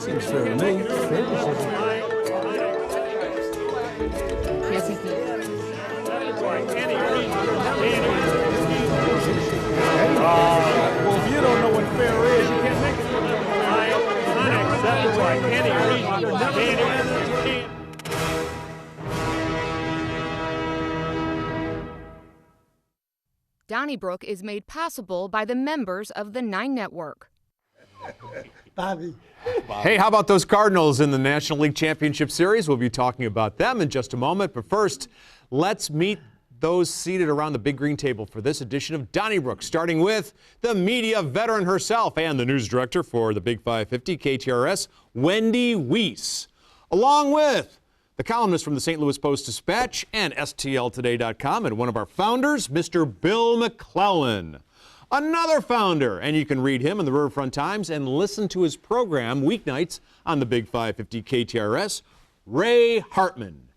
Seems fair to me. Yes, he did. Well, if you don't know what fair is, you can't make it. That's like any reason. Donnybrook is made possible by the members of the 9 Network. Bobby. Hey, how about those Cardinals in the National League Championship Series? We'll be talking about them in just a moment. But first, let's meet those seated around the big green table for this edition of Donnybrook, starting with the media veteran herself and the news director for the Big 550 KTRS, Wendy Weiss, along with the columnist from the St. Louis Post-Dispatch and STLtoday.com, and one of our founders, Mr. Bill McClellan. Another founder, and you can read him in the Riverfront Times and listen to his program weeknights on the Big 550 KTRS, Ray Hartman.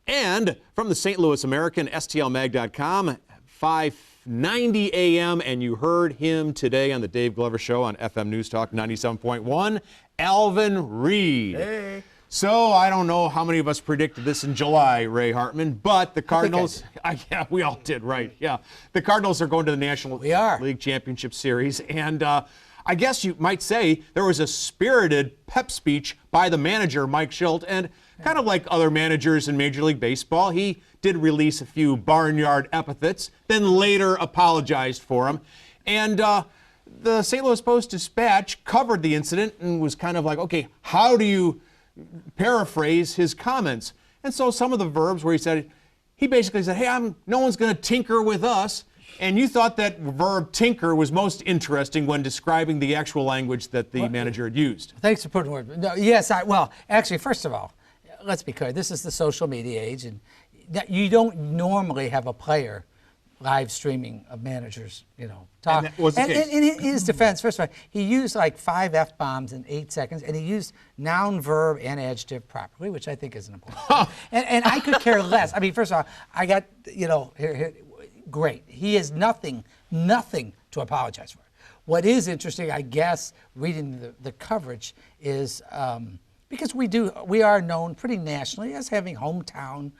And from the St. Louis American, STLmag.com, 590 a.m., and you heard him today on the Dave Glover Show on FM News Talk 97.1, Alvin Reed. Hey. So I don't know how many of us predicted this in July, Ray Hartman, but the Cardinals, yeah, we all did, right, yeah. The Cardinals are going to the National League Championship Series, and I guess you might say there was a spirited pep speech by the manager, Mike Shildt, and kind of like other managers in Major League Baseball, he did release a few barnyard epithets, then later apologized for them. And the St. Louis Post-Dispatch covered the incident and was kind of like, okay, how do you paraphrase his comments? And so some of the verbs where he basically said, hey, no one's going to tinker with us. And you thought that verb tinker was most interesting when describing the actual language that the manager had used. Thanks for putting words. No, yes, well, actually, first of all, let's be clear. This is the social media age, and you don't normally have a player live streaming of managers, talk. And that was the case. And in his defense, first of all, he used like 5 F-bombs in 8 seconds, and he used noun, verb, and adjective properly, which I think is an important thing. And I could care less. I mean, first of all, I got, here, great. He has nothing to apologize for. What is interesting, I guess, reading the coverage is because we are known pretty nationally as having hometown,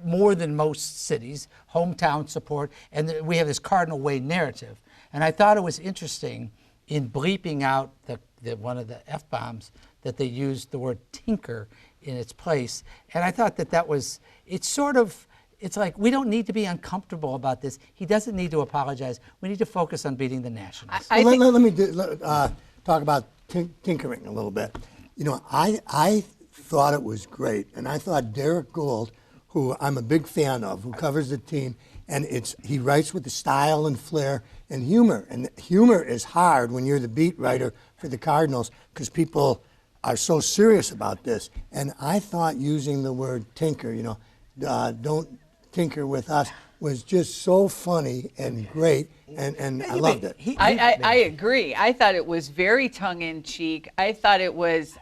more than most cities, hometown support, and we have this Cardinal Way narrative. And I thought it was interesting in bleeping out one of the F-bombs that they used the word tinker in its place. And I thought that was, it's like we don't need to be uncomfortable about this. He doesn't need to apologize. We need to focus on beating the Nationals. Let me talk about tinkering a little bit. I thought it was great, and I thought Derek Gould, who I'm a big fan of, who covers the team, and he writes with the style and flair and humor. And humor is hard when you're the beat writer for the Cardinals because people are so serious about this. And I thought using the word tinker, don't tinker with us, was just so funny and great, and I loved it. I agree. I thought it was very tongue-in-cheek. I thought he was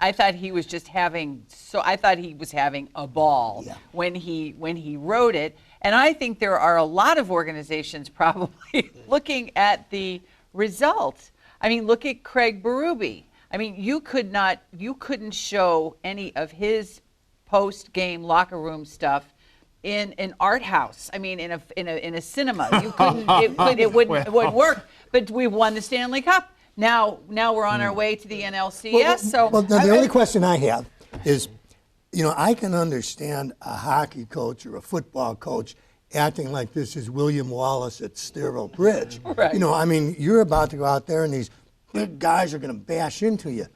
having a ball when he wrote it. And I think there are a lot of organizations probably looking at the result. I mean, look at Craig Berube. I mean, you couldn't show any of his post-game locker room stuff in an art house. I mean, in a cinema, you couldn't. It wouldn't work. But we won the Stanley Cup. Now we're on our way to the NLCS. The only question I have is, I can understand a hockey coach or a football coach acting like this is William Wallace at Sterling Bridge. Right. I mean, you're about to go out there and these big guys are going to bash into you.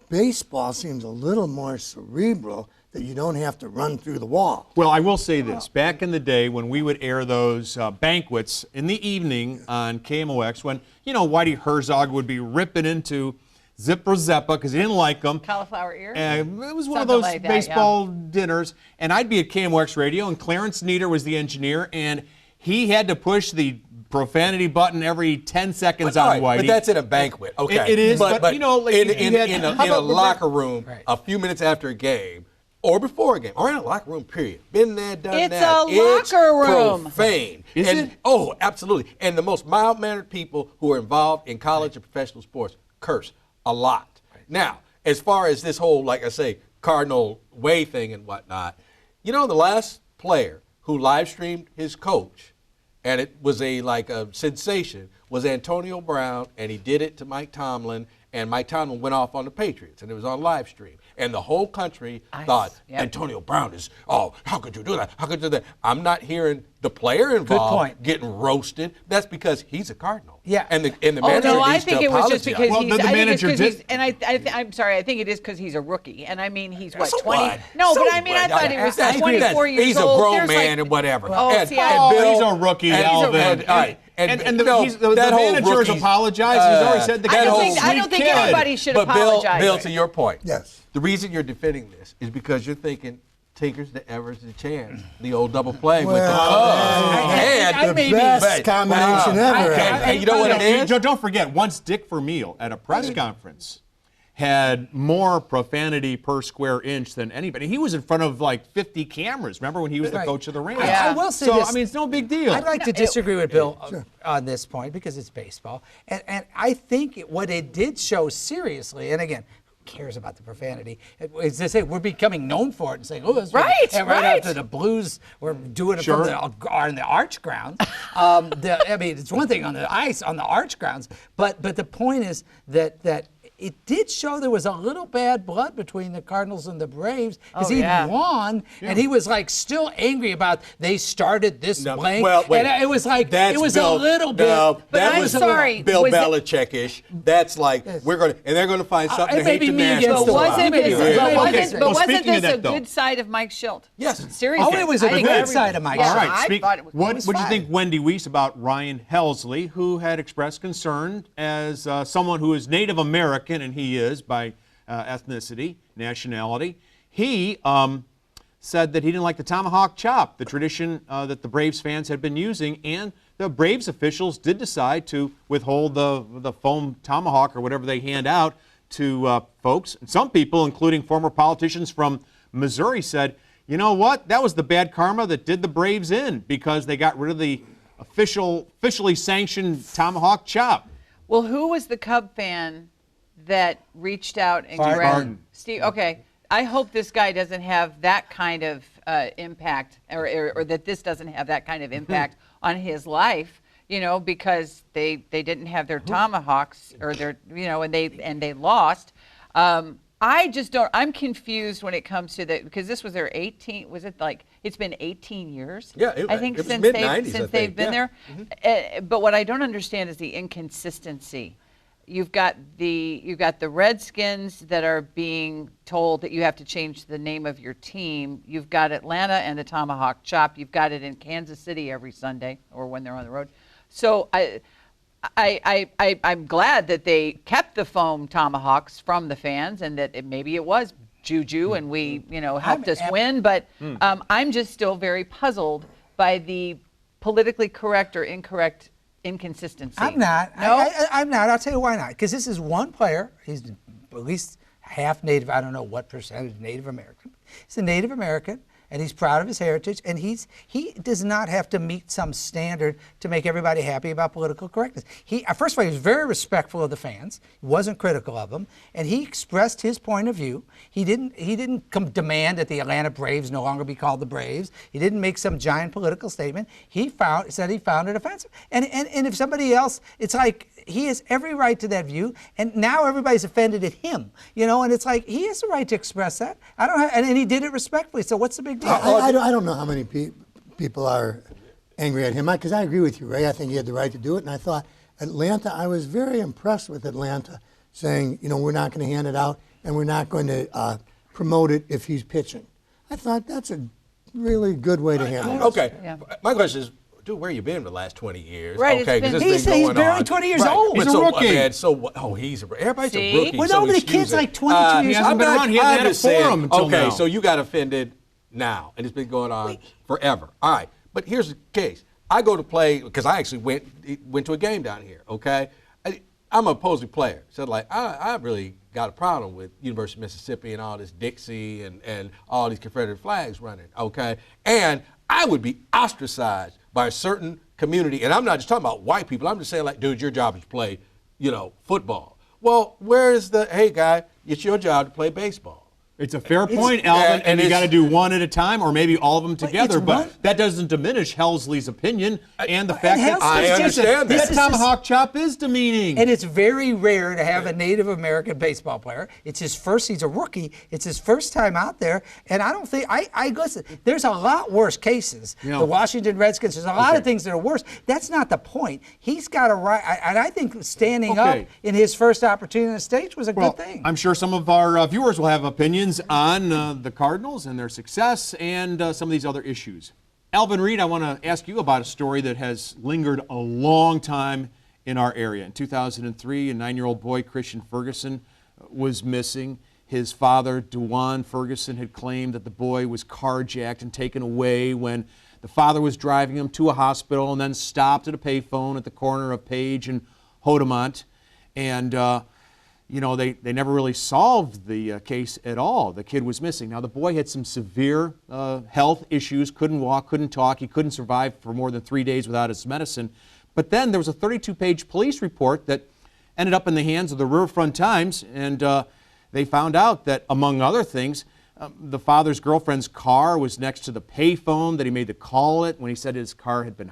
Baseball seems a little more cerebral, that you don't have to run through the wall. Well, I will say this. Back in the day when we would air those banquets in the evening on KMOX, when, Whitey Herzog would be ripping into Zipper Zeppa because he didn't like them. Cauliflower ear? It was one of those like baseball dinners. And I'd be at KMOX Radio, and Clarence Nieder was the engineer, and he had to push the profanity button every 10 seconds on Whitey. But that's in a banquet, okay. It is, but like in a locker room, a few minutes after a game, or before a game, or in a locker room, period. Been there, done that. It's a locker room. Profane. Is it? Oh, absolutely. And the most mild-mannered people who are involved in college and professional sports curse a lot. Right. Now, as far as this whole, like I say, Cardinal way thing and whatnot, the last player who live streamed his coach, and it was a sensation, was Antonio Brown, and he did it to Mike Tomlin, and Mike Tomlin went off on the Patriots, and it was on live stream. And the whole country thought, Antonio Brown is, how could you do that? How could you do that? I'm not hearing the player involved getting roasted. That's because he's a Cardinal. Yeah. And the manager no, I needs think to it was apologize. just because Well, he's. the I think it's manager 'cause did- he's, and I'm sorry. I think it is because he's a rookie, and I mean he's what So 20. what? No, So but I mean I what? thought he was That's- 24 years he's old. a grown There's man and whatever. Oh, and, see, and Bill, he's a rookie, and Alvin. all right. And the that whole manager's rookie- apologized. He's already said the I guy's don't a think sweet kid. anybody should But apologize. Bill, to your point, Yes. the reason you're defending this is because you're thinking Tinkers to Evers to Chance, the old double play with the the maybe best combination ever. And you know what it is? Don't forget, once Dick Vermeil at a press conference had more profanity per square inch than anybody. He was in front of like 50 cameras. Remember when he was the coach of the Rams? I will say so, this. I mean, it's no big deal. I'd like to disagree with Bill on this point because it's baseball. And I think what it did show seriously, and again, who cares about the profanity? As they say, we're becoming known for it and saying, oh, that's Right, and right. after the Blues were doing it from on the arch grounds. I mean, it's one thing on the ice, on the arch grounds, but the point is that it did show there was a little bad blood between the Cardinals and the Braves because he won, and he was like still angry about they started this blank. Well, wait, and it was like that's it was Bill, a little bit. No, But that I'm was sorry, Bill was it- Belichick-ish. That's like and they're gonna find something it to may hate be the me Nationals against the about. world. Wasn't Maybe this, you're right. but Okay. wasn't, but Well, wasn't speaking of this a that, though. good side of Mike Shildt? Yes. Seriously. Oh, it was a I think good every- side of Mike Yeah, All right, I thought it was. what do you fine. think, Wendy Weiss, about Ryan Helsley, who had expressed concern as someone who is Native American, and he is by ethnicity, nationality. He said that he didn't like the tomahawk chop, the tradition that the Braves fans had been using, and the Braves officials did decide to withhold the foam tomahawk or whatever they hand out to folks. And some people, including former politicians from Missouri, said, you know what, that was the bad karma that did the Braves in because they got rid of the officially sanctioned tomahawk chop. Well, who was the Cub fan that reached out and Barton. grabbed Barton. Steve? Okay, I hope this guy doesn't have that kind of impact, or that this doesn't have that kind of impact on his life. Because they didn't have their tomahawks or their and they lost. I just don't. I'm confused when it comes to because this was their 18. Was it like it's been 18 years? Yeah, I think it was since mid-90s, they've been yeah. there. But what I don't understand is the inconsistency. You've got the Redskins that are being told that you have to change the name of your team. You've got Atlanta and the tomahawk chop. You've got it in Kansas City every Sunday or when they're on the road. So I'm glad that they kept the foam tomahawks from the fans and that maybe it was juju and we helped us win. But I'm just still very puzzled by the politically correct or incorrect inconsistency. I'm not. No? I'm not. I'll tell you why not. Because this is one player. He's at least half Native. I don't know what percentage Native American. He's a Native American, and he's proud of his heritage. And he does not have to meet some standard to make everybody happy about political correctness. First of all, he was very respectful of the fans. He wasn't critical of them, and he expressed his point of view. He didn't demand that the Atlanta Braves no longer be called the Braves. He didn't make some giant political statement. He said he found it offensive. And if somebody else, it's like he has every right to that view, and now everybody's offended at him, and it's like he has the right to express that. And he did it respectfully. So what's the big deal? I don't know how many people are angry at him because I agree with you, Ray. I think he had the right to do it, and I thought Atlanta. I was very impressed with Atlanta saying, we're not going to hand it out and we're not going to promote it if he's pitching. I thought that's a really good way to handle it. Okay, Yeah. my question is, dude, where you been the last 20 years? Right, Okay, it's been- 'cause this He's thing going barely on. 20 years Right. old. But He's a so, rookie. Man, everybody's See? a rookie. Well, so no, but the excuse kid's it. like 22 years He hasn't old. been around. He hasn't had a forum until okay, now. so you got offended now, and it's been going on forever. All right, but here's the case. I go to play because I actually went to a game down here. Okay, I'm a opposing player, so I really got a problem with University of Mississippi and all this Dixie and all these Confederate flags running. Okay, and I would be ostracized by a certain community, and I'm not just talking about white people. I'm just saying, dude, your job is to play, football. Well, where is hey guy, It's your job to play baseball. It's a fair point, Alvin, and you got to do one at a time or maybe all of them together. But that doesn't diminish Helsley's opinion and the fact that I understand that tomahawk chop is demeaning. And it's very rare to have a Native American baseball player. It's his first, he's a rookie. It's his first time out there. And I don't think, listen, there's a lot worse cases. The Washington Redskins, there's a lot of things that are worse. That's not the point. He's got a right, and I think standing up in his first opportunity on the stage was a good thing. I'm sure some of our viewers will have opinions on the Cardinals and their success and some of these other issues. Alvin Reed, I want to ask you about a story that has lingered a long time in our area. In 2003, a 9-year-old boy, Christian Ferguson, was missing. His father, Dewan Ferguson, had claimed that the boy was carjacked and taken away when the father was driving him to a hospital and then stopped at a payphone at the corner of Page and Hodemont. And you know, they never really solved the case at all. The kid was missing. Now, the boy had some severe health issues, couldn't walk, couldn't talk. He couldn't survive for more than 3 days without his medicine. But then there was a 32-page police report that ended up in the hands of the Riverfront Times, and they found out that, among other things, the father's girlfriend's car was next to the payphone that he made the call at when he said his car had been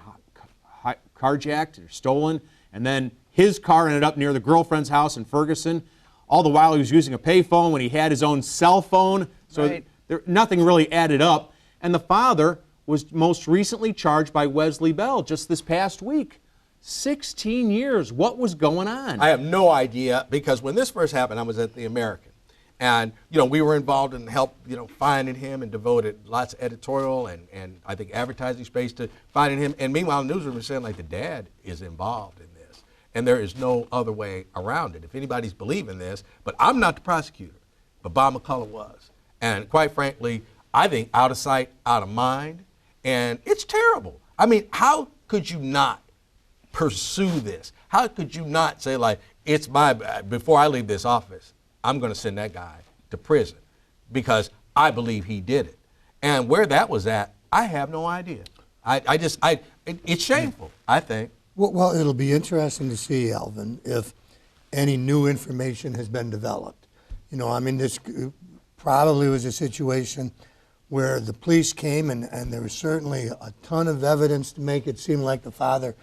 carjacked or stolen, and then his car ended up near the girlfriend's house in Ferguson. All the while he was using a payphone when he had his own cell phone. So nothing really added up. And the father was most recently charged by Wesley Bell just this past week. 16 years. What was going on? I have no idea, because when this first happened, I was at the American. And, you know, we were involved in help, finding him and devoted lots of editorial and I think advertising space to finding him. And meanwhile, the newsroom was saying, like, the dad is involved in this. And there is no other way around it. If anybody's believing this, but I'm not the prosecutor, but Bob McCullough was. And quite frankly, I think out of sight, out of mind, and it's terrible. I mean, how could you not pursue this? How could you not say, like, it's my, before I leave this office, I'm going to send that guy to prison because I believe he did it. And where that was at, I have no idea. It's shameful, I think. Well, it'll be interesting to see, Alvin, if any new information has been developed. I mean, this probably was a situation where the police came and there was certainly a ton of evidence to make it seem like the father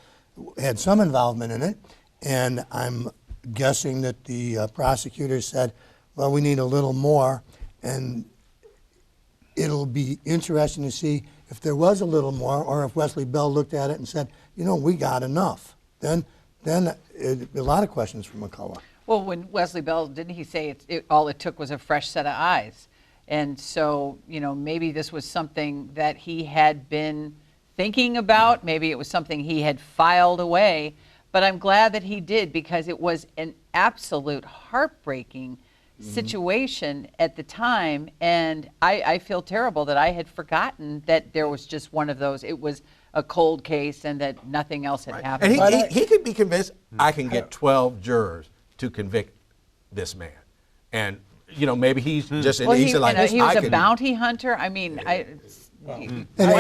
had some involvement in it. And I'm guessing that the prosecutor said, well, we need a little more. And it'll be interesting to see if there was a little more, or if Wesley Bell looked at it and said, we got enough. Then a lot of questions from McCullough. Well, when Wesley Bell, didn't he say all it took was a fresh set of eyes? And so, maybe this was something that he had been thinking about. Maybe it was something he had filed away. But I'm glad that he did, because it was an absolute heartbreaking situation at the time, and I feel terrible that I had forgotten that there was just one of those. It was a cold case and that nothing else had happened. And he could be convinced, I can get 12 jurors to convict this man. And, maybe he's just an easy like this. He was a bounty hunter. I mean, and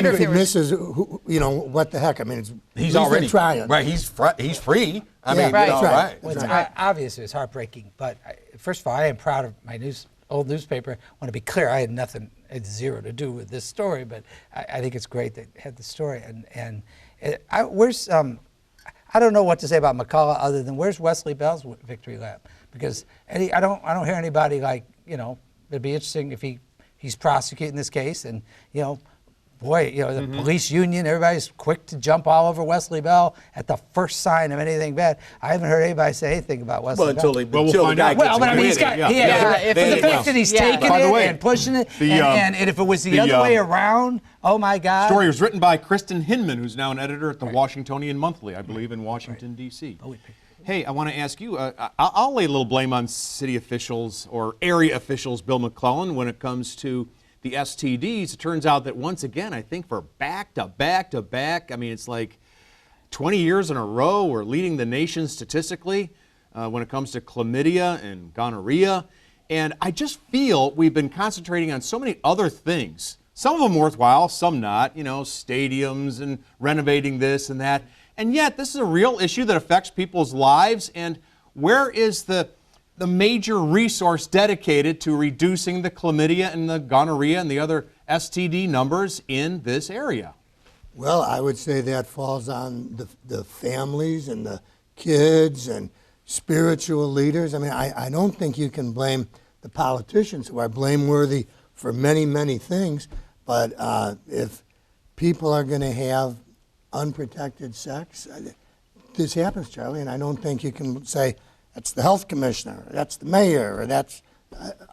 if he misses, what the heck? I mean, he's already trying. Right, he's free. I mean, right. Well, obviously, it's heartbreaking. But first of all, I am proud of my old newspaper. I want to be clear, I had nothing, it's zero to do with this story, but I think it's great that had the story. I don't know what to say about McCullough other than where's Wesley Bell's victory lap? Because I don't hear anybody like, it'd be interesting if he's prosecuting this case and, boy, the police union, everybody's quick to jump all over Wesley Bell at the first sign of anything bad. I haven't heard anybody say anything about Wesley Bell. We'll find out. Well, but I mean, the fact that he's taking it and pushing it, and if it was the other way around, oh my God. The story was written by Kristen Hinman, who's now an editor at the Washingtonian Monthly, I believe, in Washington, D.C. Hey, I want to ask you, I'll lay a little blame on city officials or area officials, Bill McClellan, when it comes to the STDs. It turns out that once again, I think for back to back, I mean, it's like 20 years in a row, we're leading the nation statistically when it comes to chlamydia and gonorrhea. And I just feel we've been concentrating on so many other things, some of them worthwhile, some not, stadiums and renovating this and that. And yet this is a real issue that affects people's lives. And where is the the major resource dedicated to reducing the chlamydia and the gonorrhea and the other STD numbers in this area? Well, I would say that falls on the families and the kids and spiritual leaders. I mean, I don't think you can blame the politicians, who are blameworthy for many, many things. But if people are going to have unprotected sex, this happens, Charlie, and I don't think you can say that's the health commissioner, or that's the mayor, or that's,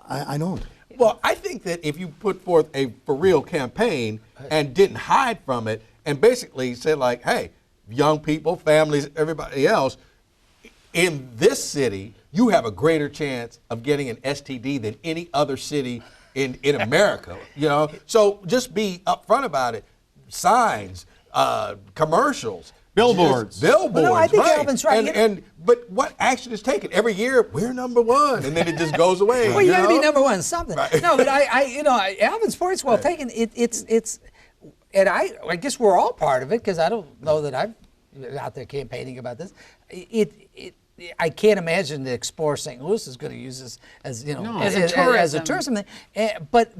I don't. Well, I think that if you put forth a for real campaign and didn't hide from it and basically said like, hey, young people, families, everybody else, in this city, you have a greater chance of getting an STD than any other city in America, you know? So just be upfront about it. Signs, commercials. Billboards. Billboards, Well, no, I think right. Alvin's right. But what action is taken? Every year, we're number one, and then it just goes away. Well, you got to be know? number one in something. Right. No, but Alvin's point's well taken. And I guess we're all part of it, because I don't know that I'm out there campaigning about this. I can't imagine that Explore St. Louis is going to use this as as a tourism thing. But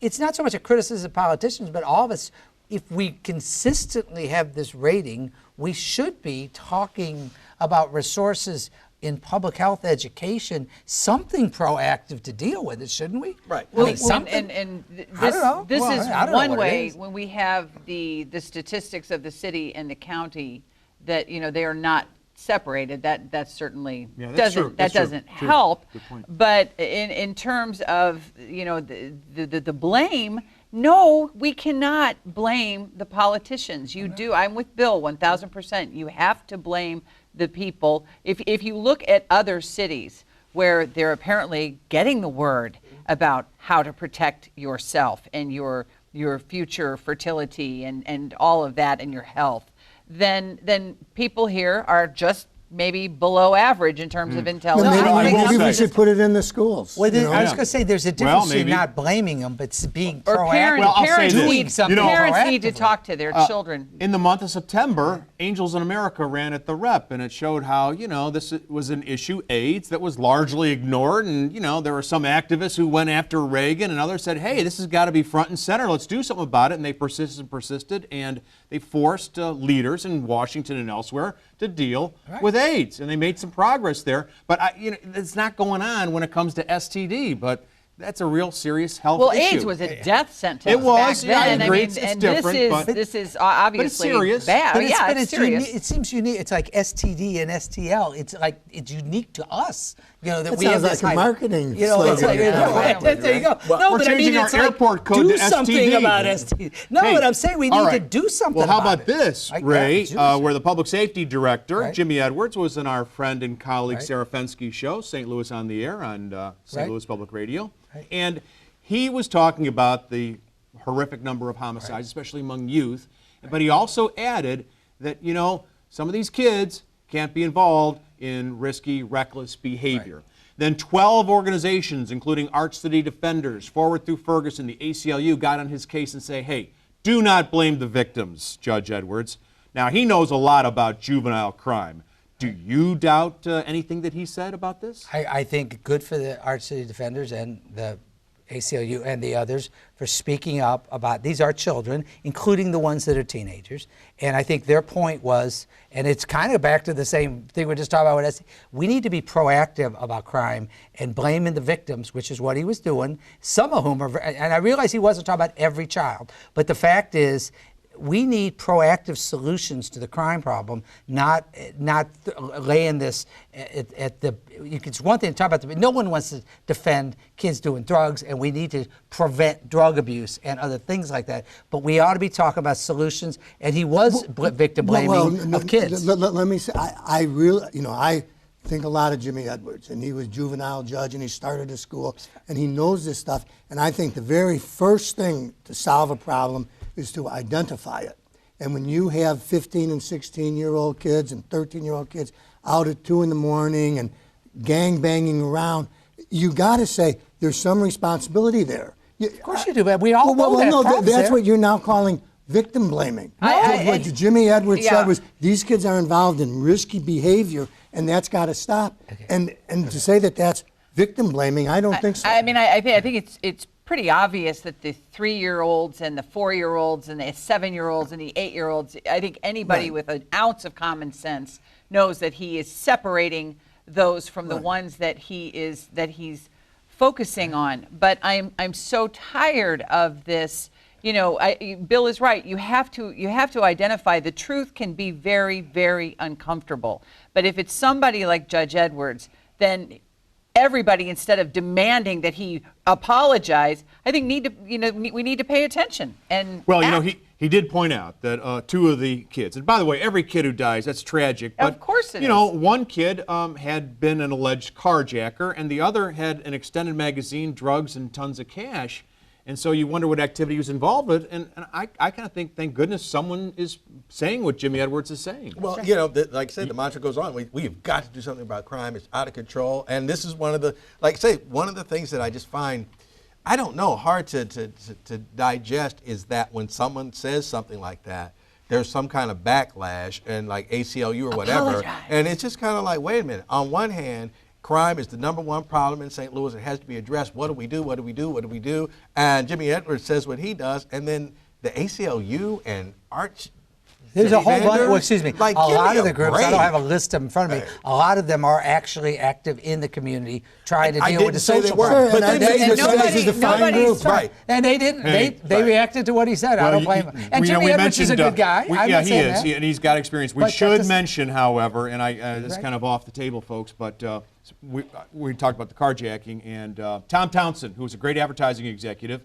it's not so much a criticism of politicians, but all of us. If we consistently have this rating, we should be talking about resources in public health education, something proactive to deal with it, shouldn't we? Right. Well, I mean, something. and I don't know. this Well, is I don't know one what it way is. when we have the statistics of the city and the county that they are not separated. That certainly doesn't help. Good point. But in terms of the blame. No, we cannot blame the politicians. I'm with Bill 1,000%. You have to blame the people. If you look at other cities where they're apparently getting the word about how to protect yourself and your future fertility and all of that and your health, then people here are just maybe below average in terms of intelligence. Maybe we should put it in the schools. Well, you know? I was going to say there's a difference between maybe. not blaming them, but being Or proactive. parents, Well, I'll say parents this. need Doing something parents need to proactively. talk to their children. In the month of September, Angels in America ran at the Rep, and it showed how, this was an issue, AIDS, that was largely ignored. And, there were some activists who went after Reagan, and others said, hey, this has got to be front and center. Let's do something about it. And they persisted, and they forced leaders in Washington and elsewhere to deal with AIDS. And they made some progress there. But, it's not going on when it comes to STD, but that's a real serious health issue. AIDS was a death sentence. It was, back yeah, I then. agree. mean, It's and different, but this is obviously serious. bad. But it's serious. It seems unique. It's like STD and STL. It's unique to us. That That we have sounds this like a type- marketing It's slogan. like, there you go. Well, we're but I mean, changing our it's like, airport code do to something STD. about STD. No, Hey, but I'm saying we all need to right. do something. Well, how about about this, Like Ray? that. Where the public safety director, Right. Jimmy Edwards, was in our friend and colleague Right. Sarah Fenske's show, St. Louis on the Air on St. Right. Louis Public Radio. Right. And he was talking about the horrific number of homicides, especially among youth. But he also added that, some of these kids can't be involved in risky, reckless behavior. Right. Then 12 organizations, including Arch City Defenders, Forward Through Ferguson, the ACLU, got on his case and say, hey, do not blame the victims, Judge Edwards. Now, he knows a lot about juvenile crime. Do you doubt anything that he said about this? I think good for the Arch City Defenders and the ACLU and the others for speaking up about these are children, including the ones that are teenagers. And I think their point was, and it's kind of back to the same thing we're just talking about with STD, we need to be proactive about crime and blaming the victims, which is what he was doing, some of whom are, and I realize he wasn't talking about every child, but the fact is, we need proactive solutions to the crime problem, not laying this at the. It's one thing to talk about no one wants to defend kids doing drugs, and we need to prevent drug abuse and other things like that. But we ought to be talking about solutions. And he was victim blaming of kids. Let me say, I really, I think a lot of Jimmy Edwards, and he was juvenile judge, and he started a school, and he knows this stuff. And I think the very first thing to solve a problem is to identify it. And when you have 15 and 16-year-old kids and 13-year-old kids out at 2 in the morning and gang banging around, you got to say there's some responsibility there. Of course you do, but we all know that. No, problem's that's there. what you're now calling victim blaming. What Jimmy Edwards said was these kids are involved in risky behavior, and that's got to stop. And to say that that's victim blaming, I don't think so. I mean, I think it's pretty obvious that the 3-year-olds and the 4-year-olds and the 7-year-olds and the 8-year-olds, I think anybody with an ounce of common sense knows that he is separating those from the ones that he's focusing on. But I'm so tired of this. You know, Bill is right. You have to identify. The truth can be very, very uncomfortable. But if it's somebody like Judge Edwards, then everybody, instead of demanding that he apologize, I think we need to pay attention. And well, you know, he did point out that 2 of the kids, and by the way, every kid who dies, that's tragic. But, of course it is. You know, one kid had been an alleged carjacker, and the other had an extended magazine, drugs, and tons of cash. And so you wonder what activity he was involved with. And I kind of think, thank goodness, someone is saying what Jimmy Edwards is saying. Well, you know, like I said, the mantra goes on. We've got to do something about crime. It's out of control. And this is one of the, like I say, one of the things that I just find, I don't know, hard to digest is that when someone says something like that, there's some kind of backlash and like ACLU or whatever. Apologize. And it's just kind of like, wait a minute. On one hand, crime is the #1 problem in St. Louis. It has to be addressed. What do we do? What do we do? What do we do? And Jimmy Edwards says what he does, and then the ACLU and Arch. There's a whole bunch. Well, excuse me. Like, a lot give of me the groups. break. I don't have a list of them in front of me. A lot of them are actually active in the community, trying to deal with the social weren't, problem. but they made nobody- group, right? And they didn't. Hey, they reacted to what he said. I don't blame him. And Jimmy Edwards is a good guy. I'm yeah, not he saying is, that. and he's got experience. We But that should doesn't- mention, however, and this is Right. kind of off the table, folks, but we talked about the carjacking, and Tom Townsend, who was a great advertising executive,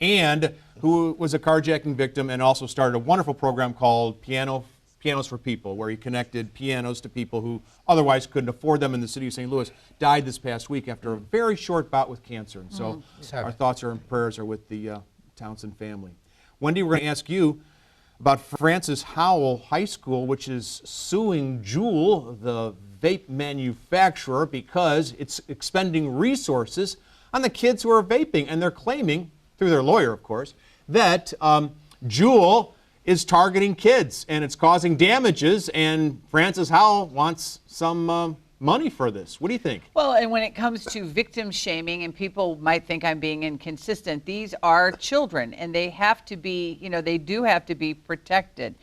and who was a carjacking victim, and also started a wonderful program called Pianos for People, where he connected pianos to people who otherwise couldn't afford them in the city of St. Louis, died this past week after a very short bout with cancer. And so our thoughts and prayers are with the Townsend family. Wendy, we're going to ask you about Francis Howell High School, which is suing Juul, the vape manufacturer, because it's expending resources on the kids who are vaping. And they're claiming, through their lawyer, of course, that Juul is targeting kids and it's causing damages, and Francis Howell wants some money for this. What do you think? Well, and when it comes to victim shaming, and people might think I'm being inconsistent, these are children, and they have to be, they do have to be protected.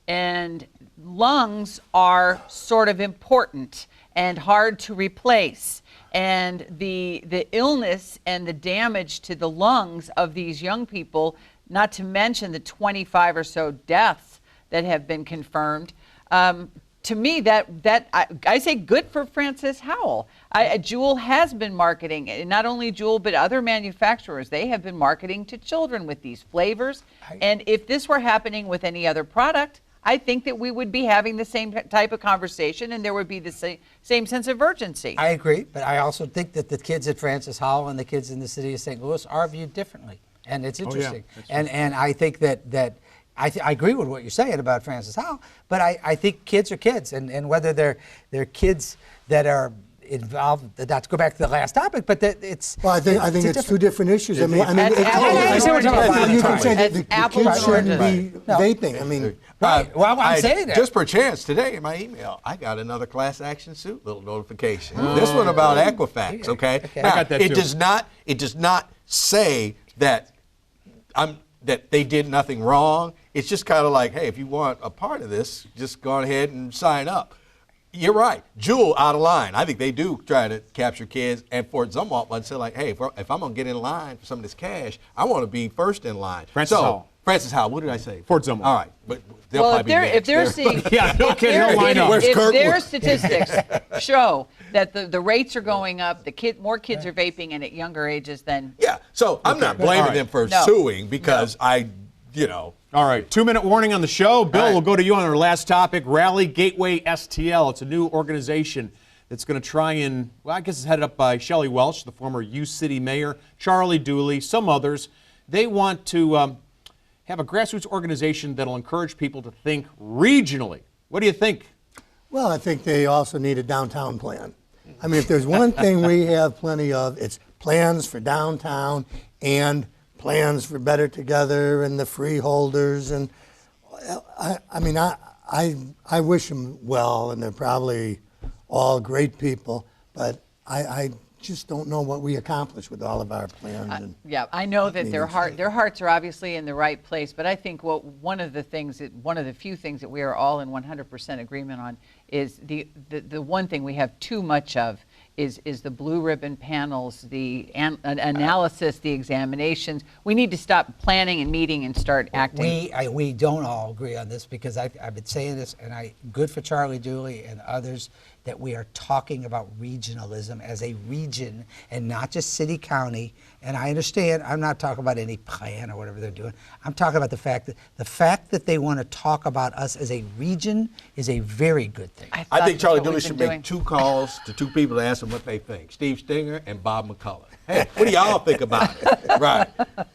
And lungs are sort of important and hard to replace. And the illness and the damage to the lungs of these young people, not to mention the 25 or so deaths that have been confirmed, to me, I say good for Francis Howell. Juul has been marketing, and not only Juul, but other manufacturers. They have been marketing to children with these flavors. And if this were happening with any other product, I think that we would be having the same type of conversation, and there would be the same sense of urgency. I agree, but I also think that the kids at Francis Howell and the kids in the city of St. Louis are viewed differently, and it's interesting. And I think that I agree with what you're saying about Francis Howell, but I think kids are kids, and whether they're kids that are involved, not to go back to the last topic, but that it's. Well, I think it's two different issues. I mean, That's apples and oranges. you can say that the Apples kids and shouldn't oranges. be vaping. I mean, Right. Well, I'm saying that. Just per chance, today in my email, I got another class action suit little notification. This one about Equifax, okay? Okay. Now, I got that it too. does not say that that they did nothing wrong. It's just kind of like, hey, if you want a part of this, just go ahead and sign up. You're right. Juul out of line. I think they do try to capture kids, and for somewhat one say like, hey, if I'm gonna get in line for some of this cash, I want to be first in line. Francis Howell. Francis Howell. What did I say? Fort Zumwalt. All right, but they'll Well, probably be if they're next. seeing, Yeah, no kidding, if they'll line up. Where's if Kirkwood? their statistics show that the rates are going up, more kids are vaping, and at younger ages than. Yeah. So I'm not blaming All right. them for No. suing because All right, 2-minute warning on the show. Bill, All right. we'll go to you on our last topic, Rally Gateway STL. It's a new organization that's going to try and, well, I guess it's headed up by Shelley Welch, the former U-City mayor, Charlie Dooley, some others. They want to have a grassroots organization that'll encourage people to think regionally. What do you think? well, I think they also need a downtown plan. I mean, if there's one thing we have plenty of, it's plans for downtown and plans for Better Together and the freeholders. And I wish them well, and they're probably all great people, but I just don't know what we accomplished with all of our plans. And Yeah, I know that their meetings. their hearts are obviously in the right place, but I think one of the few things that we are all in 100% agreement on is the one thing we have too much of is the blue ribbon panels, the analysis, the examinations. We need to stop planning and meeting and start acting. We don't all agree on this because I've been saying this, and good for Charlie Dooley and others, that we are talking about regionalism as a region and not just city, county. And I understand, I'm not talking about any plan or whatever they're doing. I'm talking about the fact that they want to talk about us as a region is a very good thing. I think Charlie Dooley should make 2 calls to 2 people to ask them what they think, Steve Stinger and Bob McCullough. Hey, what do y'all think about it? Right.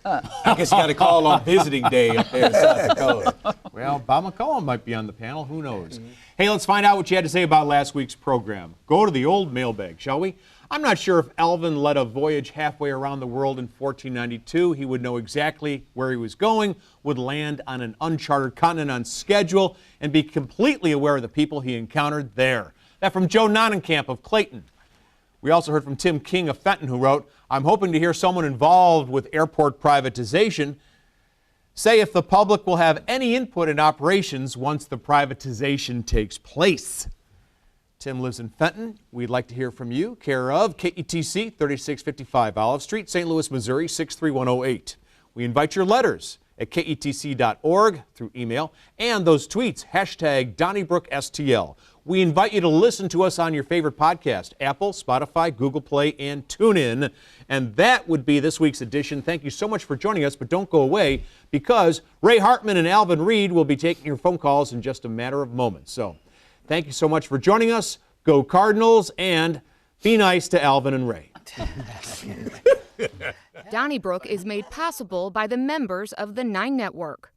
I guess you got to call on visiting day up there in South Dakota. Well, Bob McCollum might be on the panel. Who knows? Hey, let's find out what you had to say about last week's program. Go to the old mailbag, shall we? I'm not sure if Alvin led a voyage halfway around the world in 1492. He would know exactly where he was going, would land on an uncharted continent on schedule, and be completely aware of the people he encountered there. That from Joe Nonnenkamp of Clayton. We also heard from Tim King of Fenton, who wrote, I'm hoping to hear someone involved with airport privatization say if the public will have any input in operations once the privatization takes place. Tim lives in Fenton. We'd like to hear from you. Care of KETC, 3655 Olive Street, St. Louis, Missouri, 63108. We invite your letters at ketc.org through email and those tweets, hashtag Donnybrook STL. We invite you to listen to us on your favorite podcast, Apple, Spotify, Google Play, and TuneIn. And that would be this week's edition. Thank you so much for joining us, but don't go away because Ray Hartman and Alvin Reed will be taking your phone calls in just a matter of moments. So thank you so much for joining us. Go Cardinals, and be nice to Alvin and Ray. Donnybrook is made possible by the members of the 9 Network.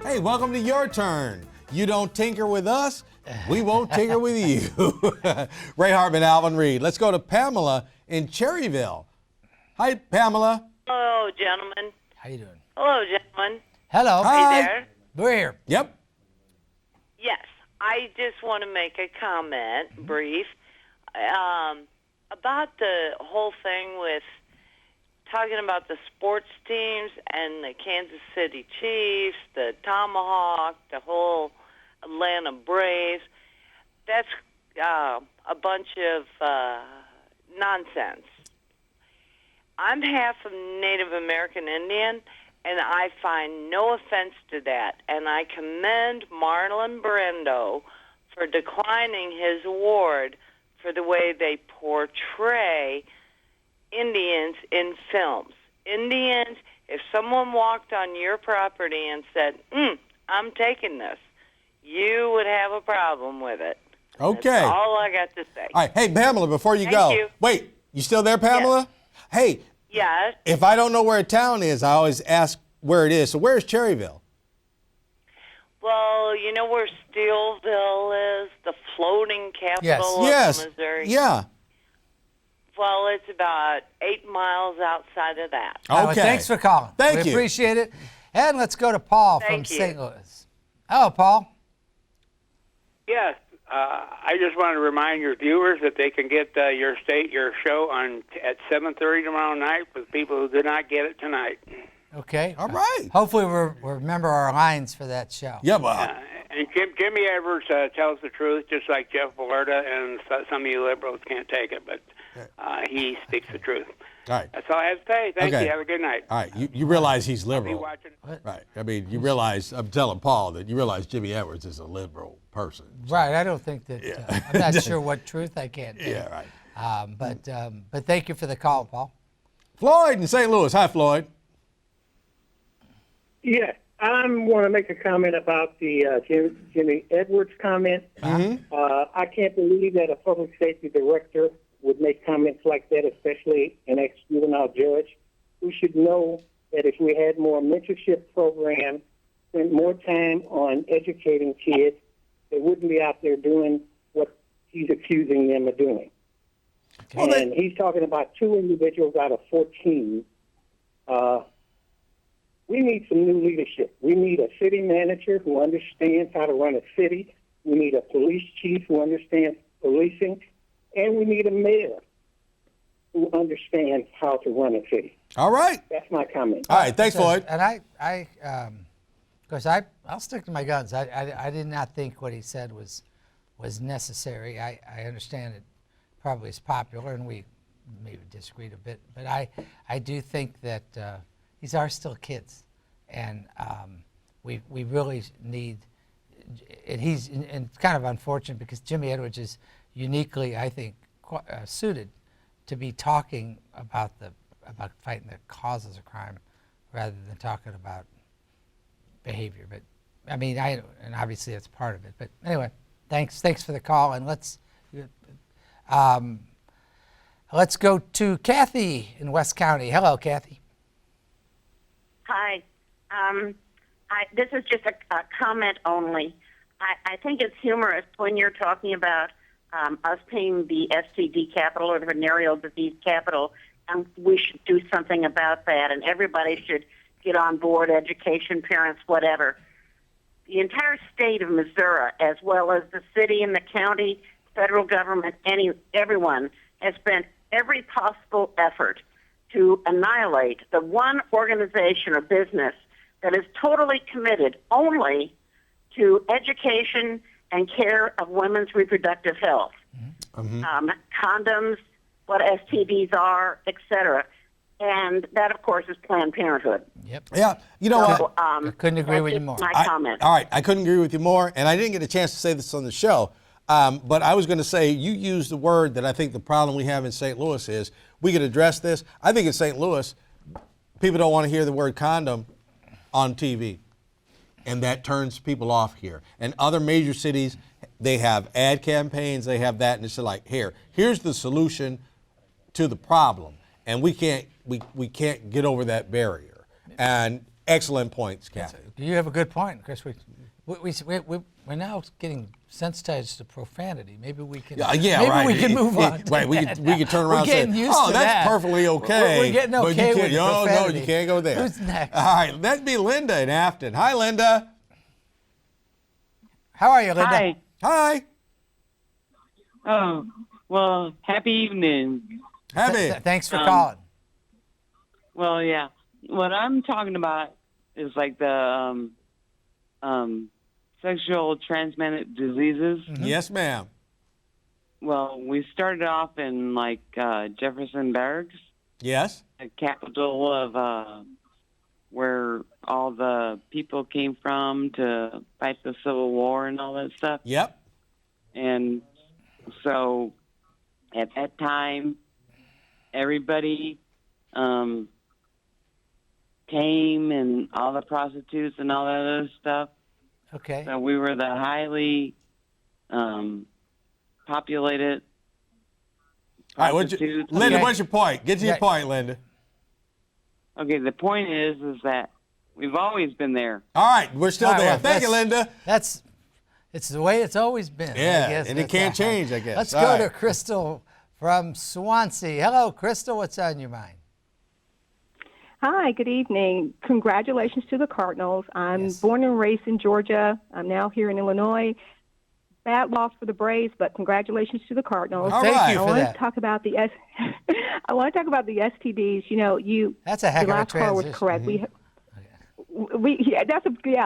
Hey, welcome to your turn. You don't tinker with us, we won't tinker with you. Ray Hartman, Alvin Reed. Let's go to Pamela in Cherryville. Hi, Pamela. Hello, gentlemen. How you doing? Hello, gentlemen. Hello. Hi. Are you there? We're here. Yep. Yes. I just want to make a comment, brief, about the whole thing with talking about the sports teams and the Kansas City Chiefs, the Tomahawk, the whole Atlanta Braves. That's a bunch of nonsense. I'm half of Native American Indian, and I find no offense to that. And I commend Marlon Brando for declining his award for the way they portray Indians in films. Indians, if someone walked on your property and said, I'm taking this, you would have a problem with it. Okay. That's all I got to say. All right. Hey, Pamela, before you go. you. Wait, you still there, Pamela? Yes. Hey, Yes. if I don't know where a town is, I always ask where it is. So where's Cherryville? Well, you know where Steelville is, the floating capital Yes. of Missouri? Yeah. Well, it's about 8 miles outside of that. Well, Okay. thanks for calling. Thank we you. appreciate it. And let's go to Paul from Thank you. St. Louis. Hello, Paul. Yes, I just want to remind your viewers that they can get your show at 7:30 tomorrow night with people who did not get it tonight. Okay. All right. Hopefully we'll remember our lines for that show. Yeah, well. And Jimmy Edwards tells the truth, just like Jeff Vallarta, and some of you liberals can't take it, but he speaks the truth. All right. That's all I have to say. Thank you. Have a good night. All right. You realize he's liberal. I'll be watching. Right. I mean, you realize, I'm telling Paul that you realize Jimmy Edwards is a liberal person. So. Right. I don't think that, I'm not sure what truth I can't do. Yeah, right. But thank you for the call, Paul. Floyd in St. Louis. Hi, Floyd. Yeah, I want to make a comment about the Jimmy Edwards comment. I can't believe that a public safety director would make comments like that, especially an ex-juvenile judge. We should know that if we had more mentorship programs, spent more time on educating kids, they wouldn't be out there doing what he's accusing them of doing. Okay. And he's talking about 2 individuals out of 14. We need some new leadership. We need a city manager who understands how to run a city. We need a police chief who understands policing. And we need a mayor who understands how to run a city. All right. That's my comment. All right. Thanks, Floyd. And of course, I'll stick to my guns. I did not think what he said was necessary. I understand it probably is popular, and we maybe disagreed a bit. But I do think that these are still kids, and we really need. And it's kind of unfortunate because Jimmy Edwards is uniquely, I think, suited to be talking about fighting the causes of crime rather than talking about behavior. But I mean, and obviously that's part of it. But anyway, thanks for the call, and let's go to Kathy in West County. Hello, Kathy. Hi. This is just a comment only. I think it's humorous when you're talking about us paying the STD capital or the venereal disease capital, and we should do something about that, and everybody should get on board, education, parents, whatever. The entire state of Missouri, as well as the city and the county, federal government, everyone has spent every possible effort to annihilate the one organization or business that is totally committed only to education and care of women's reproductive health. Condoms, what STDs are, etc. And that, of course, is Planned Parenthood. Yep. Yeah, you know what? I couldn't agree with you more. My comment. All right, I couldn't agree with you more, and I didn't get a chance to say this on the show, but I was going to say you used the word that I think the problem we have in St. Louis is we could address this. I think in St. Louis, people don't want to hear the word condom on TV, and that turns people off here. And other major cities, they have ad campaigns, they have that, and it's like, here's the solution to the problem, and we can't get over that barrier. And excellent points, Kathy. You have a good point, Chris. We're now getting sensitized to profanity. Maybe we can. Maybe we can move on. Right, we could turn around and say, that's that's perfectly okay. We're getting okay with profanity. No, you can't go there. Who's next? All right, that'd be Linda in Afton. Hi, Linda. How are you, Linda? Hi. Hi. Oh, well, happy evening. Happy. Thanks for calling. Well, yeah. What I'm talking about is like the sexual transmitted diseases. Mm-hmm. Yes, ma'am. Well, we started off in like Jefferson Barracks. Yes. The capital of where all the people came from to fight the Civil War and all that stuff. Yep. And so at that time, everybody came, and all the prostitutes and all that other stuff. Okay. So we were the highly populated All right, prostitutes. Linda, what's your point? Get to your point, Linda. Okay, the point is that we've always been there. All right, we're still there. Well, Thank you, Linda. It's the way it's always been. Yeah, I guess and it can't change, I guess. Let's All go right. to Crystal from Swansea. Hello, Crystal. What's on your mind? Hi, good evening. Congratulations to the Cardinals. I'm born and raised in Georgia. I'm now here in Illinois. bad loss for the Braves, but congratulations to the Cardinals. Well, thank you for I want that. to talk about the I want to talk about the STDs. You know, That's a heck the of a last call was transition. correct.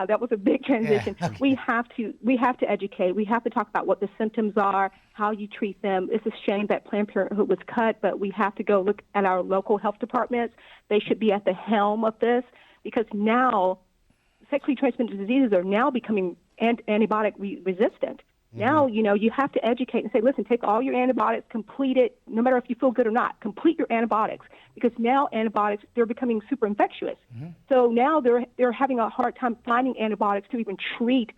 That was a big transition. Yeah, okay. We have to educate. We have to talk about what the symptoms are, how you treat them. It's a shame that Planned Parenthood was cut, but we have to go look at our local health departments. They should be at the helm of this, because now sexually transmitted diseases are now becoming antibiotic resistant. Now, you know, you have to educate and say, listen, take all your antibiotics, complete it, no matter if you feel good or not, complete your antibiotics, because now antibiotics, they're becoming super infectious. So now they're having a hard time finding antibiotics to even treat,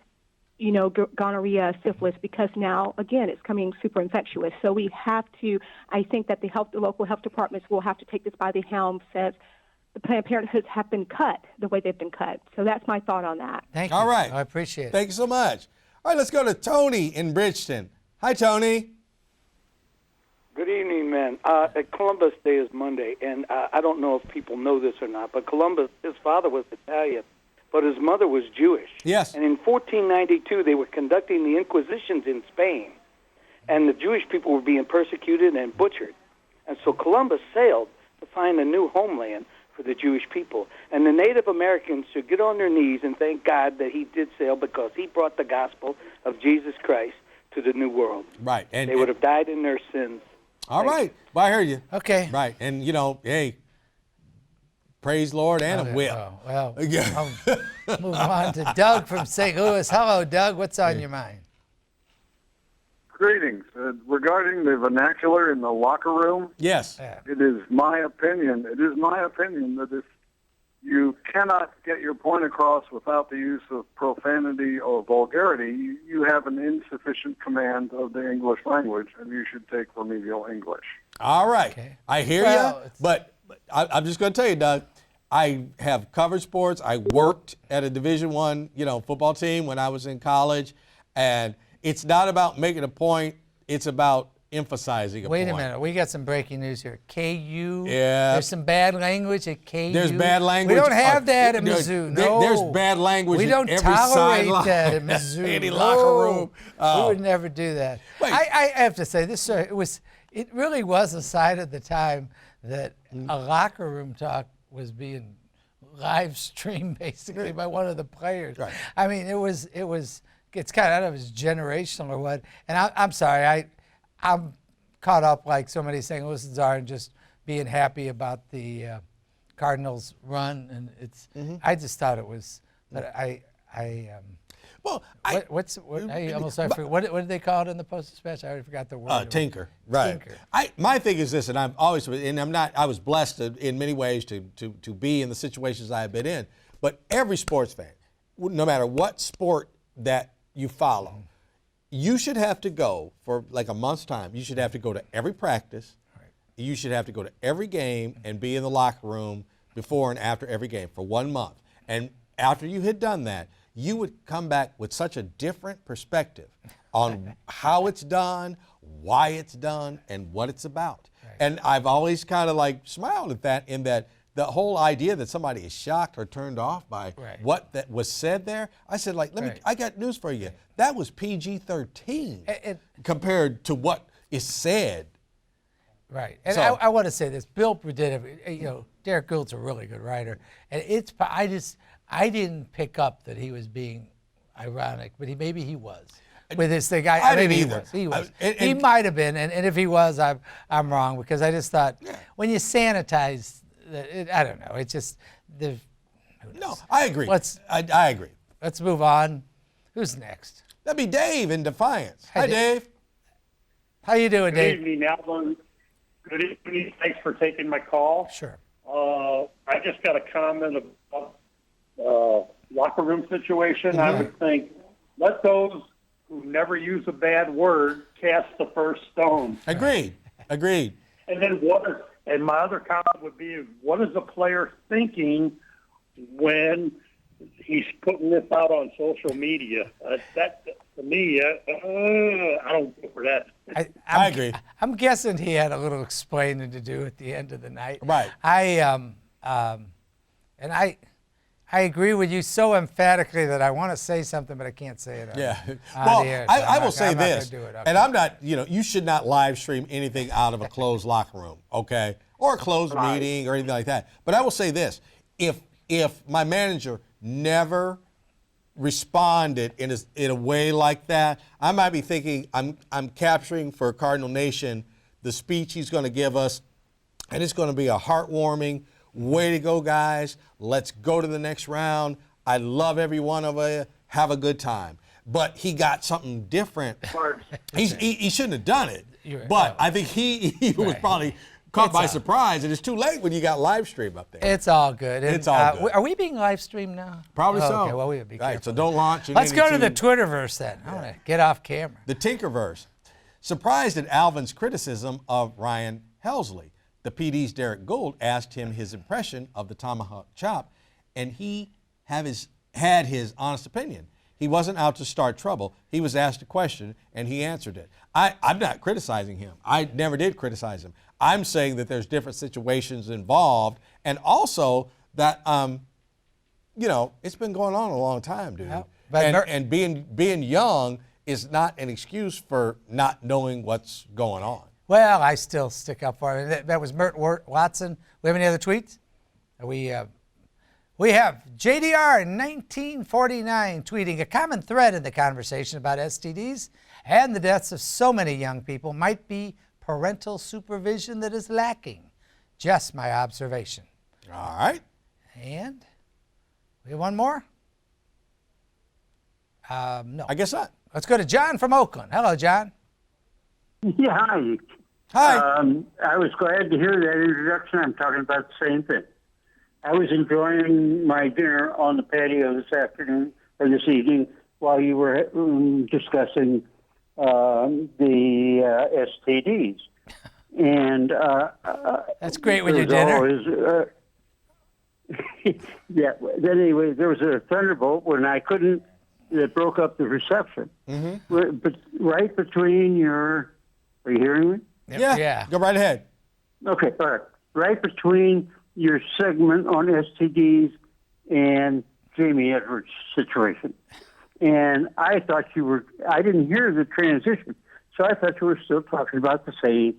you know, gonorrhea, syphilis, because now, again, it's coming super infectious. So we have to, I think that the local health departments will have to take this by the helm, since the Planned Parenthoods have been cut the way they've been cut. So that's my thought on that. Thank you. All right. I appreciate it. Thank you so much. All right, let's go to Tony in Bridgeton. Hi, Tony. Good evening, man. Columbus Day is Monday, and I don't know if people know this or not, but Columbus, his father was Italian, but his mother was Jewish. Yes. And in 1492, they were conducting the Inquisitions in Spain, and the Jewish people were being persecuted and butchered. And so Columbus sailed to find a new homeland for the Jewish people. And the Native Americans should get on their knees and thank God that he did sail, because he brought the gospel of Jesus Christ to the New World. Right. And they would have died in their sins. All right. Well, I heard you. Okay. Right. And, you know, hey, praise Lord and a whip. Well, I'll move on to Doug from St. Louis. Hello, Doug. What's on your mind? Greetings. Regarding the vernacular in the locker room, yes, it is my opinion that if you cannot get your point across without the use of profanity or vulgarity, you have an insufficient command of the English language, and you should take remedial English. All right. Okay. I hear you, but I'm just going to tell you, Doug, I have covered sports. I worked at a Division I, football team when I was in college, and it's not about making a point. It's about emphasizing a point. Wait a minute. We got some breaking news here. KU. Yeah. There's some bad language at KU. There's bad language. We don't have that at Mizzou. No. There's bad language. We don't every tolerate sideline. that at Mizzou. Any locker room. We would never do that. I have to say this. It really was a sign of the time that a locker room talk was being live streamed basically by one of the players. Right. I mean, it's kind of, I don't know if it's generational or what. And I'm sorry, I'm caught up like so many St. Louisans are, and just being happy about the Cardinals run. And it's, I just thought it was, but I what did they call it in the Post-Dispatch? I already forgot the word. Tinker. Right. Tinker. My thing is this, and I was blessed in many ways to be in the situations I have been in, but every sports fan, no matter what sport that you follow, you should have to go for like a month's time. You should have to go to every practice. Right. You should have to go to every game and be in the locker room before and after every game for 1 month. And after you had done that, you would come back with such a different perspective on how it's done, why it's done, and what it's about. Right. And I've always kind of like smiled at that, in that the whole idea that somebody is shocked or turned off by what that was said there. I said, I got news for you. That was PG-13 compared to what is said. Right. And so, I want to say this. Bill did Derek Gould's a really good writer. And I didn't pick up that he was being ironic, but maybe he was. With this thing, maybe he was. He was. He might have been, and if he was, I'm wrong, because I just thought when you sanitize, I don't know. It's just no. I agree. I agree. Let's move on. Who's next? That'd be Dave in Defiance. Hi, Dave. How you doing, Dave? Good evening, Alvin. Good evening. Thanks for taking my call. Sure. I just got a comment about locker room situation. Mm-hmm. I would think, let those who never use a bad word cast the first stone. Agreed. And then and my other comment would be, what is the player thinking when he's putting this out on social media? That, to me, I don't go for that. I agree. I'm guessing he had a little explaining to do at the end of the night. Right. I I agree with you so emphatically that I want to say something, but I can't say it. Yeah. On Well, the air, so I will say I'm not gonna this, do it. and I'm not, you should not live stream anything out of a closed locker room, okay, or a closed meeting or anything like that. But I will say this: if my manager never responded in a way like that, I might be thinking I'm capturing for Cardinal Nation the speech he's going to give us, and it's going to be a heartwarming. Way to go, guys. Let's go to the next round. I love every one of you. Have a good time. But he got something different. He shouldn't have done it. But I think he was probably caught by surprise, and it's too late when you got live stream up there. It's all good. It's all good. Are we being live streamed now? Probably so. Okay, well, we would be careful. Right, so don't launch. Let's go to the Twitterverse then. I want to get off camera. The Tinkerverse. Surprised at Alvin's criticism of Ryan Helsley. The PD's Derek Gould asked him his impression of the tomahawk chop, and he had his honest opinion. He wasn't out to start trouble. He was asked a question, and he answered it. I'm not criticizing him. I never did criticize him. I'm saying that there's different situations involved, and also that, it's been going on a long time, dude. Yep. And being young is not an excuse for not knowing what's going on. Well, I still stick up for it. That was Mert Watson. We have any other tweets? We have JDR in 1949 tweeting, a common thread in the conversation about STDs and the deaths of so many young people might be parental supervision that is lacking. Just my observation. All right. And we have one more? No. I guess not. Let's go to John from Oakland. Hello, John. Yeah, hi. Hi. I was glad to hear that introduction. I'm talking about the same thing. I was enjoying my dinner on the patio this afternoon or this evening while you were discussing the STDs. And that's great with your dinner. Always, yeah. Anyway, there was a thunderbolt when I couldn't. That broke up the reception. Mm-hmm. But right between your. Are you hearing me? Yeah. Go right ahead. Okay, all right. Right between your segment on STDs and Jamie Edwards' situation. And I thought I didn't hear the transition, so I thought you were still talking about the same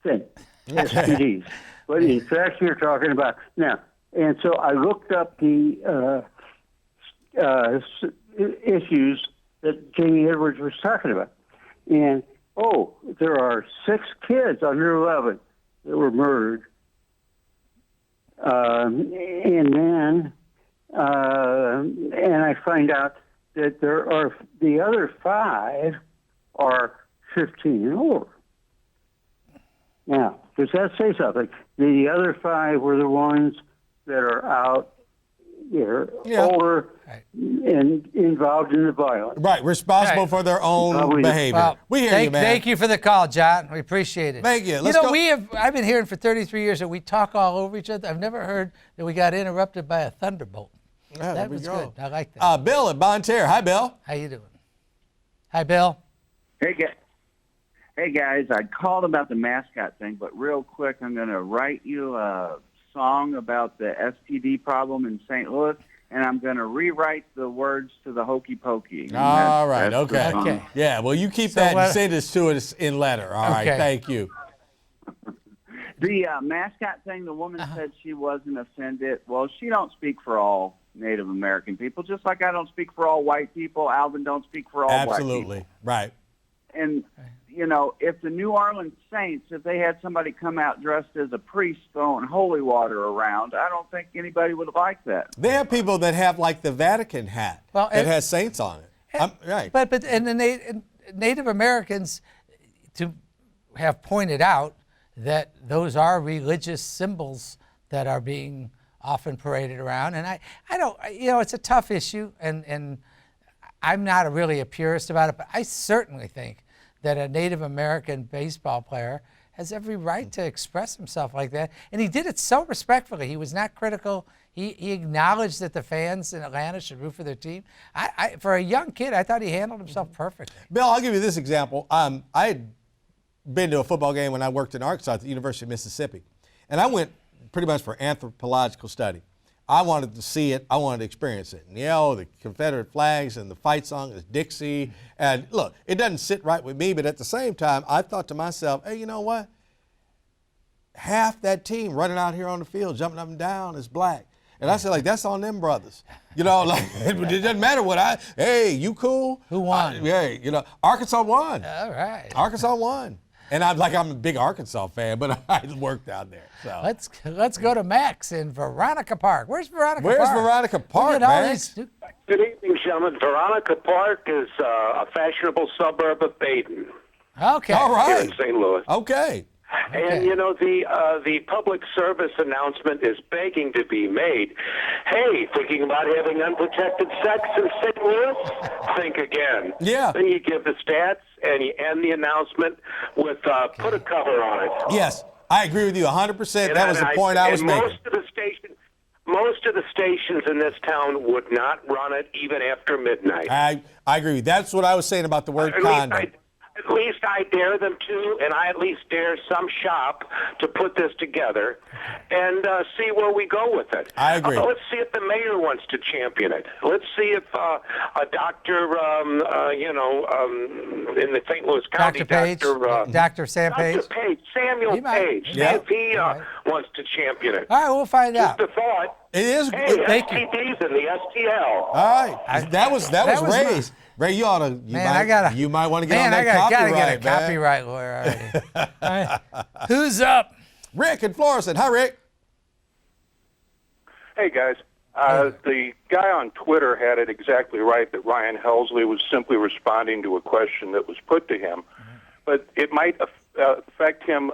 thing, STDs. But in fact, you're talking about now. And so I looked up the issues that Jamie Edwards was talking about. And there are 6 kids under 11 that were murdered. And then, and I find out that the other 5 are 15 and older. Now, does that say something? The other 5 were the ones that are out, older, and involved in the violence. Right, responsible for their own behavior. Well, we hear you, man. Thank you for the call, John. We appreciate it. Thank you. I've been hearing for 33 years that we talk all over each other. I've never heard that we got interrupted by a thunderbolt. Yeah, that was good. I like that. Bill at Bonne Terre. Hi, Bill. How you doing? Hi, Bill. Hey, guys. I called about the mascot thing, but real quick, I'm going to write you a song about the STD problem in St. Louis, and I'm going to rewrite the words to the Hokey Pokey. All right, okay. Yeah, well, you keep that and send this to us in letter. All right, thank you. The mascot thing, the woman said she wasn't offended. Well, she don't speak for all Native American people, just like I don't speak for all white people. Alvin don't speak for all black people. Absolutely, right. And, if the New Orleans Saints, if they had somebody come out dressed as a priest throwing holy water around, I don't think anybody would like that. They have people that have, like, the Vatican hat that has saints on it. Right. But the Native Americans to have pointed out that those are religious symbols that are being often paraded around. And I don't, it's a tough issue, and I'm not really a purist about it, but I certainly think that a Native American baseball player has every right to express himself like that. And he did it so respectfully. He was not critical. He acknowledged that the fans in Atlanta should root for their team. For a young kid, I thought he handled himself perfectly. Bill, I'll give you this example. I had been to a football game when I worked in Arkansas at the University of Mississippi. And I went pretty much for anthropological study. I wanted to see it. I wanted to experience it. And the Confederate flags and the fight song is Dixie. And look, it doesn't sit right with me, but at the same time, I thought to myself, hey, you know what? Half that team running out here on the field, jumping up and down is black. And I said, like, that's on them brothers. It doesn't matter hey, you cool? Who won? Arkansas won. All right. Arkansas won. And I'm a big Arkansas fan, but I worked down there. So let's go to Max in Veronica Park. Where's Veronica Park? Where's Veronica Park, Max? Good evening, gentlemen. Veronica Park is a fashionable suburb of Baden. Okay. All right. Here in St. Louis. Okay. And the public service announcement is begging to be made. Hey, thinking about having unprotected sex in St. Louis? Think again. Yeah. Then you give the stats and you end the announcement with put a cover on it. Yes, I agree with you 100%. That was the point I was making. Most of the stations in this town would not run it even after midnight. I agree with you. That's what I was saying about the word condom. At least I dare them to, and I at least dare some shop to put this together and see where we go with it. I agree. Let's see if the mayor wants to champion it. Let's see if a doctor, in the St. Louis County, Dr. Sam Page? Samuel Page. Yeah. If he wants to champion it. All right, we'll find out. Just a thought. It is. Hey, Thank you. STDs and the STL. All right. That was Ray's. Ray, you ought to. You might want to get on that copyright. Gotta get a copyright lawyer already. All right. Who's up? Rick in Florissant. Hi, Rick. Hey, guys. The guy on Twitter had it exactly right that Ryan Helsley was simply responding to a question that was put to him. But it might affect him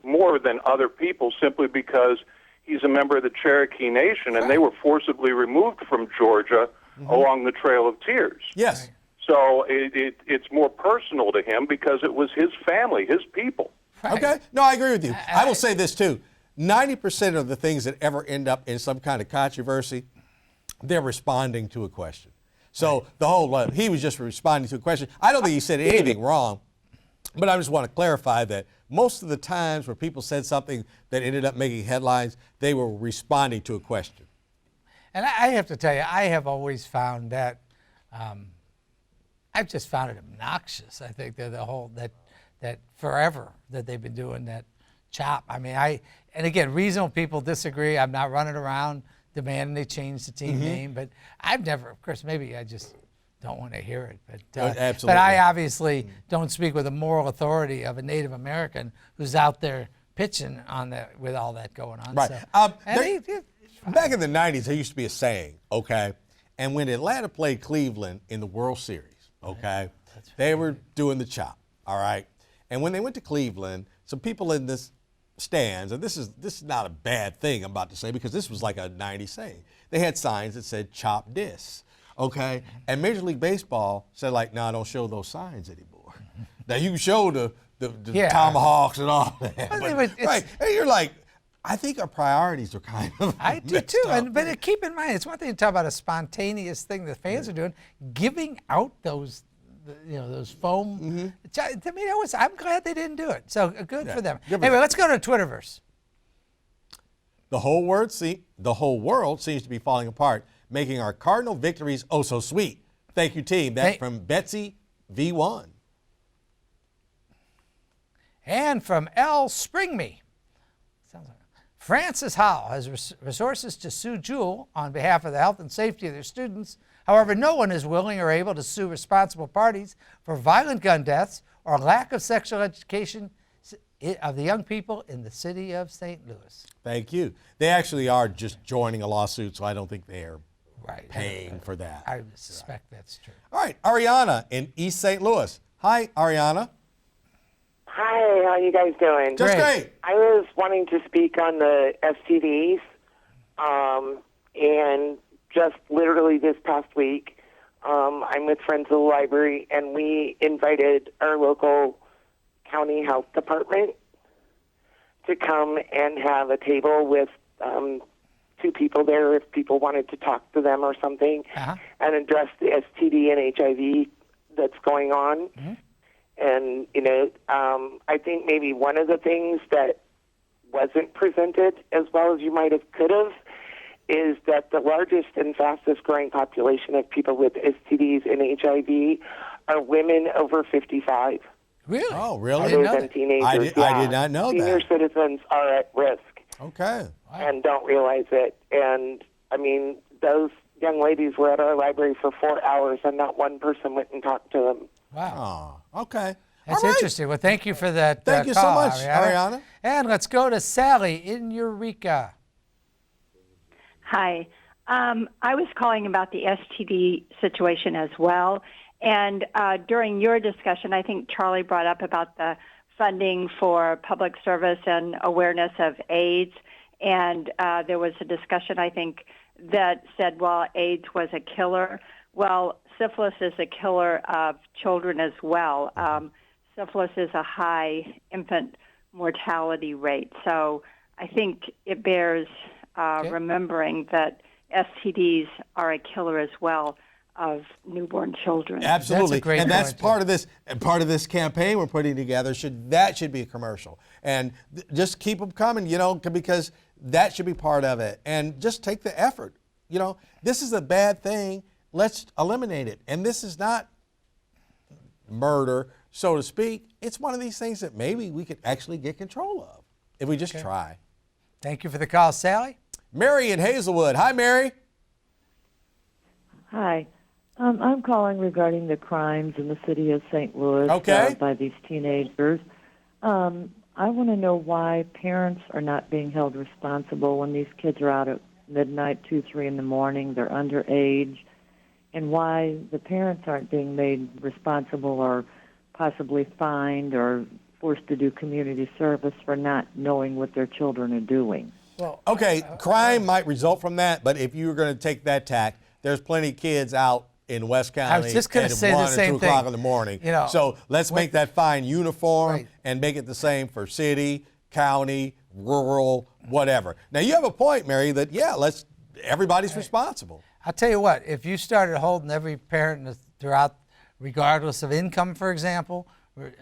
more than other people simply because he's a member of the Cherokee Nation, and they were forcibly removed from Georgia along the Trail of Tears. Yes. So it's more personal to him because it was his family, his people. Right. Okay. No, I agree with you. I will say this, too. 90% of the things that ever end up in some kind of controversy, they're responding to a question. So the whole, he was just responding to a question. I don't think he said anything wrong, but I just want to clarify that most of the times where people said something that ended up making headlines, they were responding to a question. And I have to tell you, I have always found that, I've just found it obnoxious. I think that forever that they've been doing that chop. I mean, and again, reasonable people disagree. I'm not running around demanding they change the team name, but I've never, of course, maybe I just don't want to hear it. But absolutely. But I obviously don't speak with the moral authority of a Native American who's out there pitching on that with all that going on. Right. So, back in the 90s, there used to be a saying, okay, and when Atlanta played Cleveland in the World Series, okay, they were doing the chop, all right? And when they went to Cleveland, some people in this stands, and this is not a bad thing I'm about to say because this was like a 90s saying. They had signs that said chop dis, okay? And Major League Baseball said like, no, don't show those signs anymore. Now you can show the tomahawks and all that. But, right, and you're like, I think our priorities are kind of I do too, but keep in mind, it's one thing to talk about a spontaneous thing the fans are doing, giving out those foam. To me, I'm glad they didn't do it. So good for them. Anyway, let's go to Twitterverse. The whole world seems to be falling apart, making our Cardinal victories oh so sweet. Thank you, team. That's from Betsy V1. And from L. Springme. Sounds like Francis Howell has resources to sue Juul on behalf of the health and safety of their students. However, no one is willing or able to sue responsible parties for violent gun deaths or lack of sexual education of the young people in the city of St. Louis. Thank you. They actually are just joining a lawsuit, so I don't think they're paying for that. I suspect that's true. All right, Ariana in East St. Louis. Hi, Ariana. Hi, how you guys doing? Just great. I was wanting to speak on the STDs, and just literally this past week, I'm with Friends of the Library, and we invited our local county health department to come and have a table with two people there if people wanted to talk to them or something, and address the STD and HIV that's going on. And, I think maybe one of the things that wasn't presented as well as you might have could have is that the largest and fastest growing population of people with STDs and HIV are women over 55. Really? Oh, really? Other than teenagers. I did not know Senior that. citizens are at risk Okay. and don't realize it. And, I mean, those young ladies were at our library for 4 hours, and not one person went and talked to them. Wow. Oh, okay. That's All right. interesting. Well, thank you for that Thank you so call, much, Ariana. And let's go to Sally in Eureka. Hi. I was calling about the STD situation as well. And during your discussion, I think Charlie brought up about the funding for public service and awareness of AIDS. And there was a discussion, I think, that said, well, AIDS was a killer. Well, syphilis is a killer of children as well. Syphilis is a high infant mortality rate. So I think it bears remembering that STDs are a killer as well of newborn children. Absolutely. That's a great and that's point, part of this. And part of this campaign we're putting together should be a commercial. And just keep them coming, because that should be part of it. And just take the effort. This is a bad thing. Let's eliminate it. And this is not murder, so to speak. It's one of these things that maybe we could actually get control of if we just try. Thank you for the call, Sally. Mary in Hazelwood. Hi, Mary. Hi. I'm calling regarding the crimes in the city of St. Louis by these teenagers. I want to know why parents are not being held responsible when these kids are out at midnight, 2, 3 in the morning, they're underage, and why the parents aren't being made responsible or possibly fined or forced to do community service for not knowing what their children are doing. Well, okay, crime might result from that, but if you were going to take that tack, there's plenty of kids out in West County I was just going to say 1 the or same 2 thing. o'clock in the morning. So let's make that fine uniform and make it the same for city, county, rural, whatever. Now you have a point, Mary, that everybody's responsible. I'll tell you what, if you started holding every parent throughout, regardless of income, for example,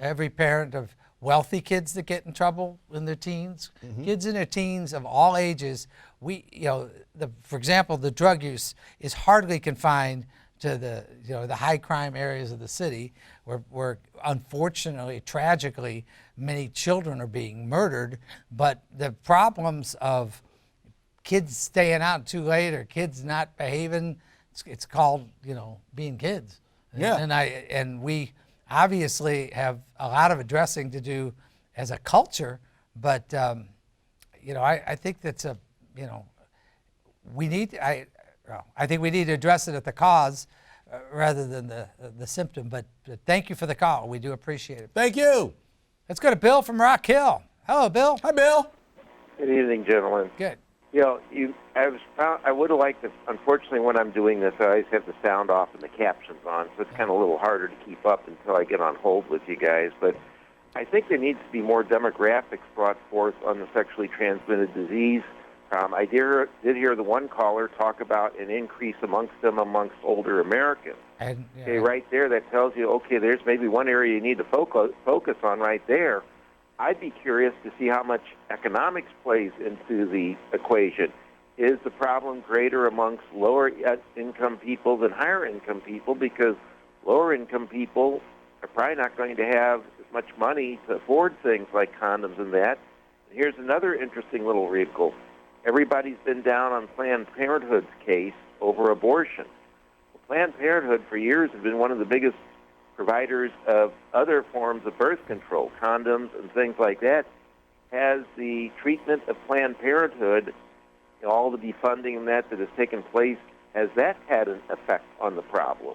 every parent of wealthy kids that get in trouble in their teens, kids in their teens of all ages, for example, the drug use is hardly confined to the high crime areas of the city where unfortunately, tragically, many children are being murdered, but the problems of kids staying out too late or kids not behaving, it's called, being kids. Yeah. And we obviously have a lot of addressing to do as a culture, but I think that's I think we need to address it at the cause rather than the symptom. But thank you for the call. We do appreciate it. Thank you. Let's go to Bill from Rock Hill. Hello, Bill. Hi, Bill. Good evening, gentlemen. Good. I would have liked to, unfortunately, when I'm doing this, I always have the sound off and the captions on, so it's kind of a little harder to keep up until I get on hold with you guys. But I think there needs to be more demographics brought forth on the sexually transmitted disease. I did hear the one caller talk about an increase amongst older Americans. Okay, right there, that tells you, okay, there's maybe one area you need to focus on right there. I'd be curious to see how much economics plays into the equation. Is the problem greater amongst lower income people than higher income people? Because lower income people are probably not going to have as much money to afford things like condoms and that. And here's another interesting little wrinkle. Everybody's been down on Planned Parenthood's case over abortion. Well, Planned Parenthood for years has been one of the biggest providers of other forms of birth control, condoms and things like that. Has the treatment of Planned Parenthood, all the defunding that has taken place, has that had an effect on the problem?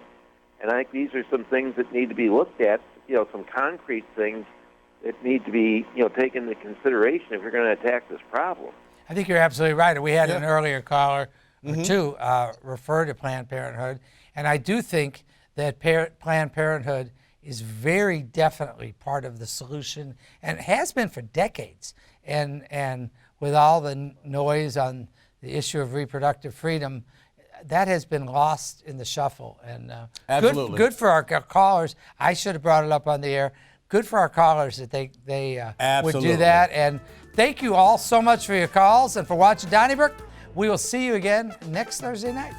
And I think these are some things that need to be looked at, some concrete things that need to be, taken into consideration if you're going to attack this problem. I think you're absolutely right. We had an earlier caller or two refer to Planned Parenthood, and I do think that Planned Parenthood is very definitely part of the solution, and has been for decades. And with all the noise on the issue of reproductive freedom, that has been lost in the shuffle. And Absolutely. Good for our callers. I should have brought it up on the air. Good for our callers that they would do that. And thank you all so much for your calls and for watching Donnybrook. We will see you again next Thursday night.